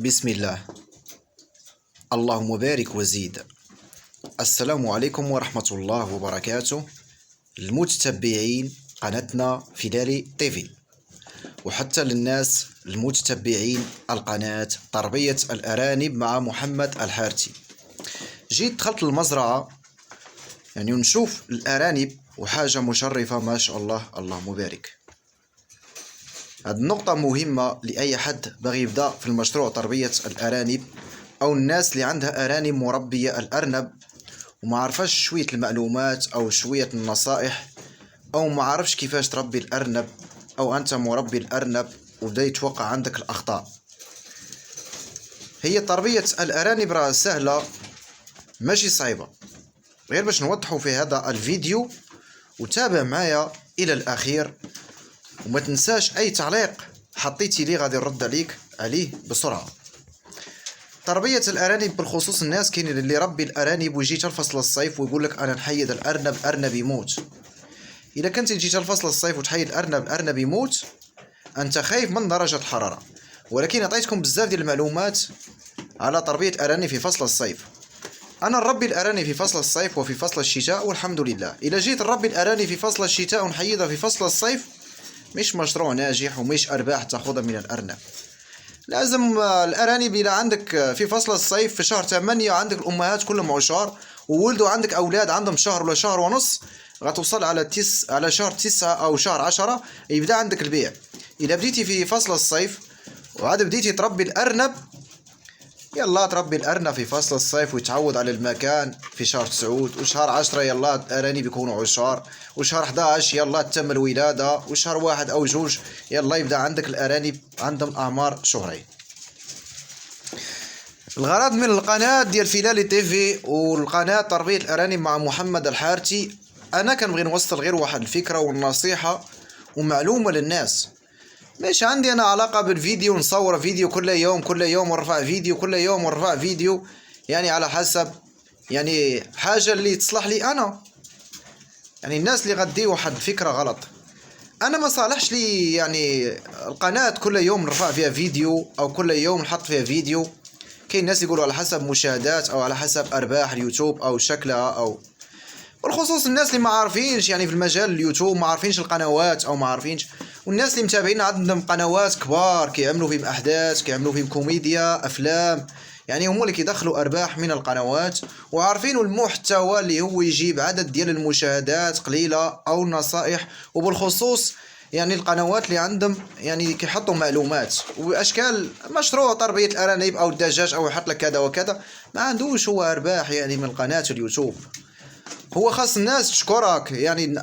بسم الله. اللهم بارك وزيد. السلام عليكم ورحمة الله وبركاته المتتبعين قناتنا فيدالي تيفي، وحتى للناس المتتبعين القناة تربية الأرانب مع محمد الحارتي. جيت دخلت المزرعة ونشوف الأرانب وحاجة مشرفة ما شاء الله، اللهم بارك. هذه النقطة مهمة لأي حد باغي يبدأ في المشروع تربية الأرانب، أو الناس اللي عندها أرانب مربية الأرنب وما عرفش شوية المعلومات أو شوية النصائح، أو ما عرفش كيفاش تربي الأرنب، أو أنت مربي الأرنب وبدأ يتوقع عندك الأخطاء. هي تربية الأرانب راه سهلة ماشي صعيبة، غير باش نوضحوا في هذا الفيديو، وتابع معايا إلى الأخير، وما تنساش أي تعليق حطيتي لي غادي نرد عليه بسرعة. تربية الأرانب بالخصوص الناس كاين اللي يربي الأرانب ويجي حتى الفصل الصيف ويقول لك أنا نحيد الأرنب يموت. إذا كنت تجي الفصل الصيف وتحيد الأرنب يموت، أنت خايف من درجة الحرارة. ولكن عطيتكم بزاف ديال المعلومات على تربية أرانب في فصل الصيف. أنا نربي الأرانب في فصل الصيف وفي فصل الشتاء والحمد لله. إذا جيت نربي الأرانب في فصل الشتاء ونحيدها في فصل الصيف، مش مشروع ناجح ومش أرباح تأخذها من الأرنب. لازم الأرانب إذا عندك في فصل الصيف في شهر 8 عندك الأمهات كلهم عشار وولدوا عندك أولاد عندهم شهر ولا شهر ونص، غتوصل على شهر 9 أو شهر 10 يبدأ عندك البيع. إذا بديتي في فصل الصيف وعاد بديتي تربي الأرنب، يلا تربي الأرنب في فصل الصيف ويتعود على المكان في شهر 9 وشهر 10 يلا الأرانب يكونوا عشار، وشهر 11 يلا تم الولادة، وشهر 1 أو 2 يلا يبدأ عندك الأرانب عندهم أعمار شهرين. الغرض من القناة ديال فيدالي تيفي والقناة تربية الأرانب مع محمد الحارتي، أنا كنبغي نوصل غير واحد الفكرة والنصيحة ومعلومة للناس. مش عندي أنا علاقة بالفيديو، نصور فيديو كل يوم ونرفع فيديو كل يوم ونرفع فيديو، يعني على حسب حاجة اللي تصلح لي أنا. الناس اللي غدي واحد فكرة غلط، أنا ما صالحش لي القناة كل يوم نرفع فيها فيديو أو كل يوم نحط فيها فيديو. كاين ناس يقولوا على حسب مشاهدات أو على حسب أرباح اليوتيوب أو شكلها، أو بالخصوص الناس اللي ما عارفينش في المجال اليوتيوب، ما عارفينش القنوات أو ما عارفينش، والناس اللي متابعين عندهم قنوات كبار كيعملوا فيهم أحداث كيعملوا فيهم كوميديا أفلام، هما اللي كيدخلوا أرباح من القنوات وعارفين المحتوى اللي هو يجيب عدد ديال المشاهدات قليلة أو النصائح. وبالخصوص القنوات اللي عندهم كيحطوا معلومات واشكال مشروع تربيه الارانب او الدجاج او يحط لك كذا وكذا، ما عندوش هو ارباح من قناه اليوتيوب. هو خاص الناس تشكرك،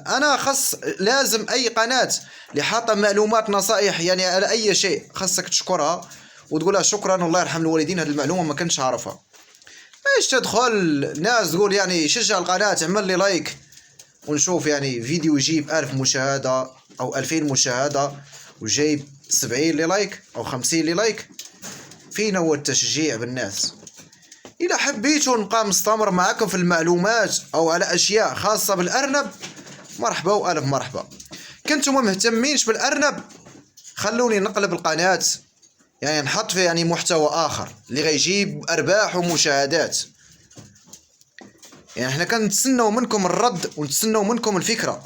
انا خاص لازم اي قناه اللي حاطه معلومات نصائح على اي شيء خاصك تشكرها وتقولها شكرا والله يرحم الوالدين، هذه المعلومه ما كنتش عارفها. ايش تدخل ناس تقول شجع القناه اعمل لي لايك ونشوف فيديو يجيب 1000 مشاهده او 2000 مشاهده وجايب 70 لي لايك او 50 لي لايك. فين هو التشجيع بالناس؟ إذا حبيتوا نبقى مستمر معكم في المعلومات أو على أشياء خاصة بالأرنب، مرحبا وألف مرحبا. كنتم مهتمينش بالأرنب، خلوني نقلب القناة نحط فيه محتوى آخر اللي غيجيب أرباح ومشاهدات. احنا كنتسناو منكم الرد ونتسناو منكم الفكرة.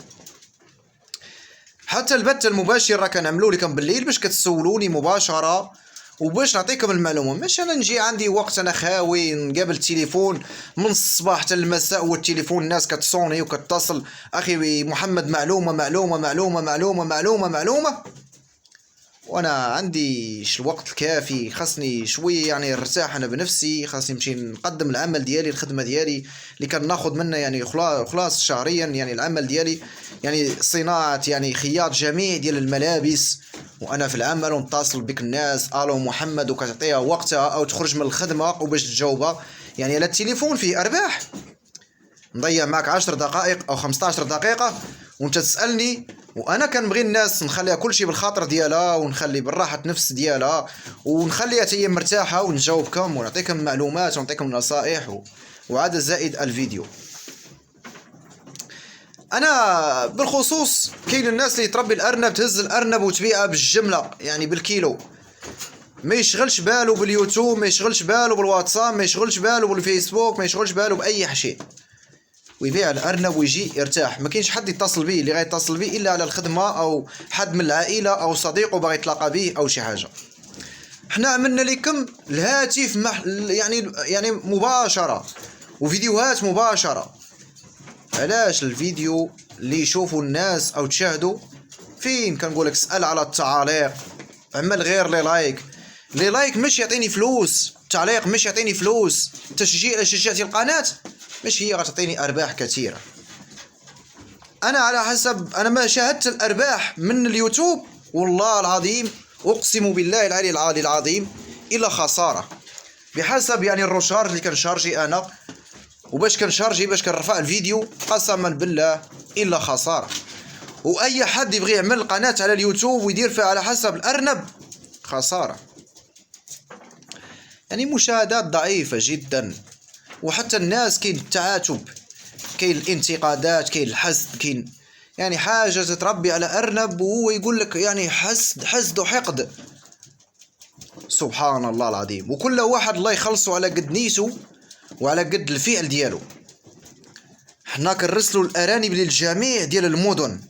حتى البث المباشر راه كنعملو لكم بالليل باش كتسولوني مباشرة وباش نعطيكم المعلومه، مش انا نجي عندي وقت انا خاوي نقابل التليفون من الصباح حتى المساء والتليفون الناس كتصوني وكتصل اخي محمد معلومه معلومه معلومه معلومه معلومه معلومه، وانا عنديش الوقت الكافي. خاصني شويه نرتاح انا بنفسي، خاصني نمشي نقدم العمل ديالي الخدمه ديالي اللي كناخذ منها خلاص شهريا. العمل ديالي صناعه خياط جميع ديال الملابس، وانا في العمل ونتصل بك الناس الو محمد وكتعطيها وقتها او تخرج من الخدمه وباش تجاوبها على التليفون فيه ارباح. نضيع معك 10 دقائق او 15 دقيقه وانت تسالني، وانا كنبغي الناس نخليها كلشي بالخاطر ديالها ونخلي بالراحه نفس ديالها ونخليها هي مرتاحه ونجاوبكم ونعطيكم معلومات ونعطيكم نصائح وعاد زائد الفيديو. انا بالخصوص كاين الناس اللي تربي الارنب تهز الارنب وتبيعها بالجمله بالكيلو. ما يشغلش باله باليوتيوب، ما يشغلش باله بالواتساب، ما يشغلش باله بالفيسبوك، ما يشغلش باله باي شيء، ويبيع الارنب ويجي يرتاح. ما كاينش حد يتصل به، اللي غيتصل به الا على الخدمه او حد من العائله او صديقه باغي يتلاقى به او شي حاجه. حنا عملنا لكم الهاتف يعني مباشره وفيديوهات مباشره. علاش الفيديو اللي يشوفوا الناس او تشاهدوا فين كنقول لك اسال على التعاليق، عمل غير لي لايك. لي لايك مش يعطيني فلوس، التعليق مش يعطيني فلوس، تشجيع شجعتي القناه مش هي غتعطيني ارباح كثيره. انا على حسب انا ما شاهدت الارباح من اليوتيوب والله العظيم اقسم بالله العلي العالي العظيم الا خساره، بحسب يعني الرشارج اللي كنشارجي انا وباش كنشارجي باش كنرفع الفيديو، قسما بالله الا خساره. واي حد يبغي يعمل قناه على اليوتيوب ويدير فيها على حسب الارنب خساره، يعني مشاهدات ضعيفه جدا. وحتى الناس كاين التعاتب، كاين الانتقادات، كاين الحسد، كاين يعني حاجه تتربي على ارنب وهو يقول لك يعني حسد وحقد. سبحان الله العظيم. وكل واحد الله يخلصه على قد نيسو وعلى قد الفعل ديالو. حنا كنرسلوا الارانب للجميع ديال المدن،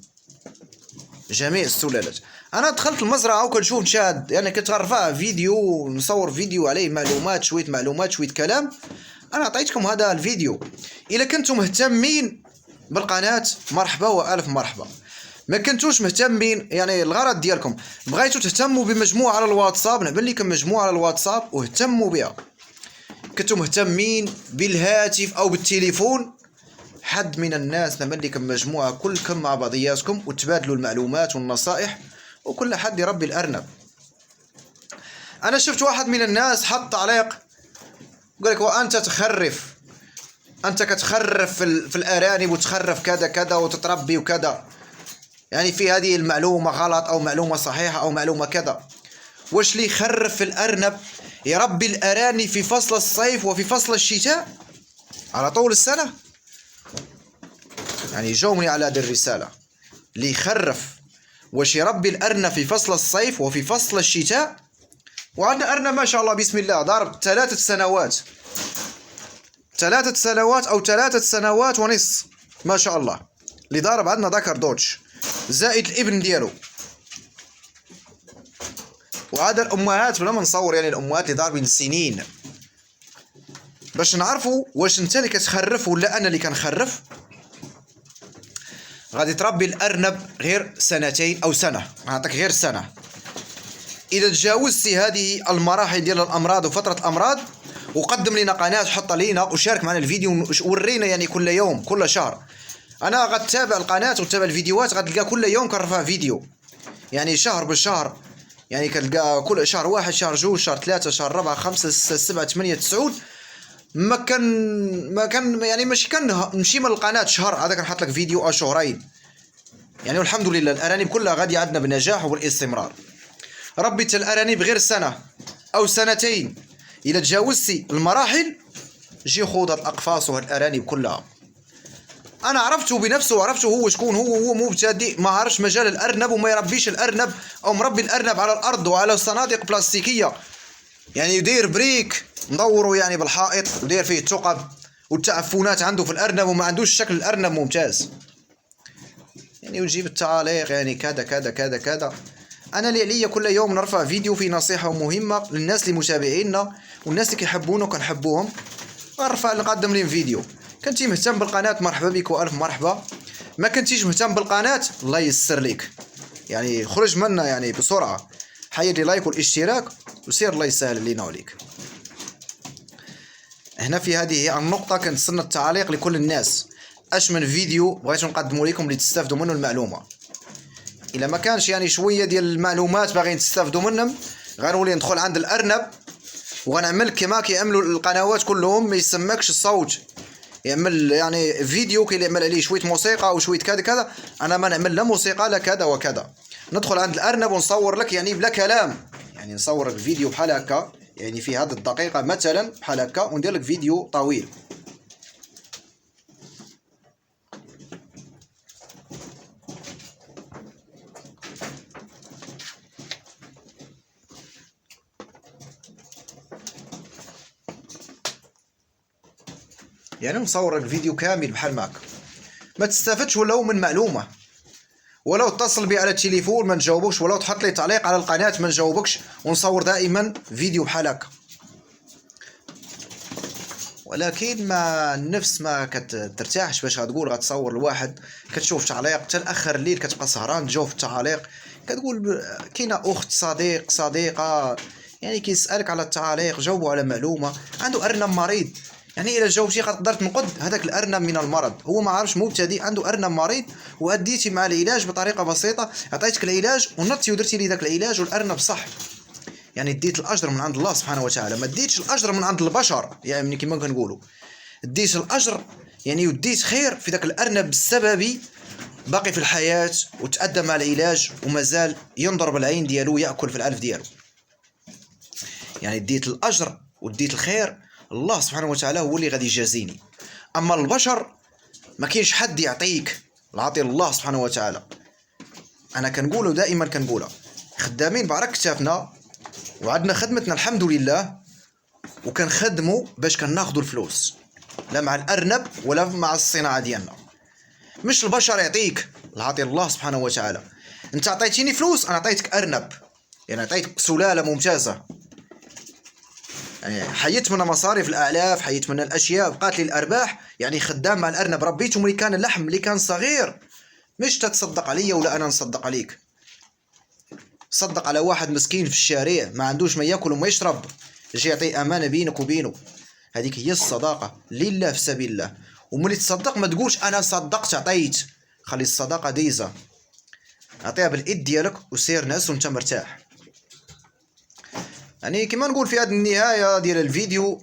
جميع السلالات. انا دخلت المزرعه وكنشوف نشاهد يعني كنترفع فيديو نصور فيديو عليه معلومات، شويه معلومات شويه كلام. انا عطيتكم هذا الفيديو، الا كنتم مهتمين بالقناه مرحبا والف مرحبا. ما كنتوش مهتمين يعني الغرض ديالكم بغيتوا تهتموا بمجموعه على الواتساب، نعمل لكم مجموعه على الواتساب واهتموا بها. كنتم مهتمين بالهاتف او بالتليفون، حد من الناس نعمل لكم مجموعه كلكم مع بعضياتكم وتبادلوا المعلومات والنصائح وكل حد يربي الارنب. انا شفت واحد من الناس حط تعليق قال لك وانت تخرف، انت كتخرف في الارانب وتخرف كذا كذا وتتربي وكذا، يعني في هذه المعلومه غلط او معلومه صحيحه او معلومه كذا. واش اللي يخرف في الارنب يربي الارانب في فصل الصيف وفي فصل الشتاء على طول السنه؟ يعني جاوبني على هذه الرساله. اللي يخرف واش يربي الارنب في فصل الصيف وفي فصل الشتاء؟ وعندنا ارنب ما شاء الله بسم الله ضارب 3 سنوات، 3 سنوات او 3 سنوات ونص ما شاء الله اللي ضارب عندنا ذكر دوتش زائد الابن ديالو. وهذا الامهات بلا ما نصور يعني الامهات اللي ضاربين سنين باش نعرفوا واش انت اللي كتخرف ولا انا اللي كنخرف. غادي تربي الارنب غير سنتين او سنه، نعطيك غير سنه. اذا تجاوزتي هذه المراحل ديال الامراض وفتره الامراض وقدم لنا قناه وحط لينا وشارك معنا الفيديو ورينا يعني كل يوم كل شهر. انا غتتابع القناه وتتابع الفيديوهات غتلقى كل يوم كنرفع فيديو، يعني شهر بالشهر، يعني كتلقى كل شهر 1 شهر 2 شهر 3 شهر 4 5 6 7 8 9. ما كان يعني ماشي كنمشي من القناه شهر هذا كنحط لك فيديو او شهرين يعني. والحمد لله الارانب كلها غاديه عندنا بنجاح وبالاستمرار. ربيت الارانب غير سنه او سنتين، اذا تجاوزتي المراحل جي خوض الاقفاص والارانب كلها. انا عرفته بنفسه وعرفته هو شكون هو مبتدئ ما عرفش مجال الارنب وما يربيش الارنب او مربي الارنب على الارض وعلى صناديق بلاستيكيه، يعني يدير بريك مدورو يعني بالحائط ودير فيه ثقب والتعفنات عنده في الارنب وما عندوش شكل الارنب ممتاز يعني. وتجيب التعاليق يعني كذا كذا كذا كذا. انا اللي عليا كل يوم نرفع فيديو فيه نصيحه مهمه للناس اللي متابعينا والناس اللي كيحبونا وكنحبوهم، نرفع نقدم لهم فيديو. كنتي مهتم بالقناه مرحبا بك والف مرحبا، ما كنتيش مهتم بالقناه الله ييسر لك يعني خرج منا يعني بسرعه. حيد لي لايك والاشتراك وسير الله يسهل لينا وليك. هنا في هذه النقطه كنتسنى التعاليق لكل الناس اش من فيديو بغيتو نقدموا لكم اللي تستافدوا منه المعلومه. الا ما كانش يعني شويه ديال المعلومات باغيين تستافدوا منهم غنولي ندخل عند الارنب وغنعمل كما كيعملوا القنوات كلهم، ما يسمكش الصوت، يعمل يعني فيديو كيعمل عليه شويه موسيقى او شويه كذا كذا. انا ما نعمل لا موسيقى لا كذا وكذا، ندخل عند الارنب ونصور لك يعني بلا كلام، يعني نصور لك فيديو بحال هكا يعني في هذه الدقيقه مثلا بحال هكا وندير لك فيديو طويل. يعني نصور لك الفيديو كامل بحال ماك، ما تستافدش ولو من معلومه، ولو اتصل بي على التليفون ما نجاوبكش، ولو تحط لي تعليق على القناه ما نجاوبكش، ونصور دائما فيديو بحال هكا. ولكن ما النفس ما كترتاحش باش غتقول غتصور لواحد، كتشوف تعليق حتى لاخر الليل، كتبقى سهران تجاوب في التعاليق، كتقول كاينه اخت صديق صديقه يعني كيسالك على التعاليق، جاوبوا على معلومه. عنده ارنب مريض، يعني الا جاوبتي غتقدر تنقذ هذاك الارنب من المرض، هو ما عارفش مبتدئ عنده ارنب مريض، واديتي مع العلاج بطريقه بسيطه، عطيتك العلاج ونضتي ودرتي لي ذاك العلاج والارنب صح. يعني ديت الاجر من عند الله سبحانه وتعالى، ما ديتش الاجر من عند البشر، يعني كما كنقولوا ديت الاجر يعني وديت خير في ذاك الارنب بالسبب باقي في الحياه وتأدى مع العلاج ومازال ينظر بالعين ديالو ياكل في العلف ديالو. يعني ديت الاجر وديت الخير، الله سبحانه وتعالى هو اللي غادي يجازيني. اما البشر ما كاينش حد يعطيك، العطي الله سبحانه وتعالى. انا كنقولوا دائما كنقولها، خدامين بعرق كتافنا وعندنا خدمتنا الحمد لله، وكنخدموا باش كناخذوا الفلوس، لا مع الارنب ولا مع الصناعه ديالنا. مش البشر يعطيك، العطي الله سبحانه وتعالى. انت عطيتيني فلوس انا عطيتك ارنب، يعني عطيتك سلاله ممتازه، يعني حيت من مصاريف الاعلاف، حيت من الاشياء، بقات لي الارباح. يعني خدام مع الارنب ربيته ملي كان اللحم اللي كان صغير، مش تتصدق عليا ولا انا نصدق عليك. صدق على واحد مسكين في الشارع ما عندوش ما ياكل وما يشرب، جي يعطي امانه بينك وبينه، هذيك هي الصداقه لله في سبيل الله. وملي تصدق ما تقولش انا صدقت عطيت، خلي الصداقه ديزه، عطيها بالايد ديالك وسير ناس وانت مرتاح. يعني كما نقول في هذه النهايه ديال الفيديو،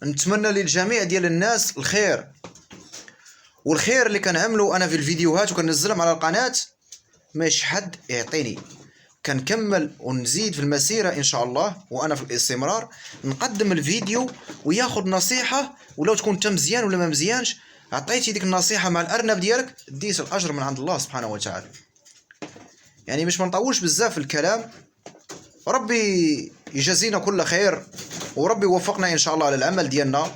نتمنى للجميع ديال الناس الخير، والخير اللي كنعملو انا في الفيديوهات وكنزلهم على القناه ماشي حد يعطيني، كنكمل ونزيد في المسيره ان شاء الله، وانا في الاستمرار نقدم الفيديو وياخذ نصيحه، ولو تكون انت مزيان ولا ما مزيانش، عطيتي ديك النصيحه مع الارنب ديالك ديت الاجر من عند الله سبحانه وتعالى. يعني باش ما نطولش بزاف في الكلام، ربي يجازينا كل خير، وربي يوفقنا ان شاء الله على العمل ديالنا،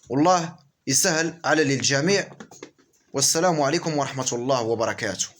والله يسهل على الجميع. والسلام عليكم ورحمه الله وبركاته.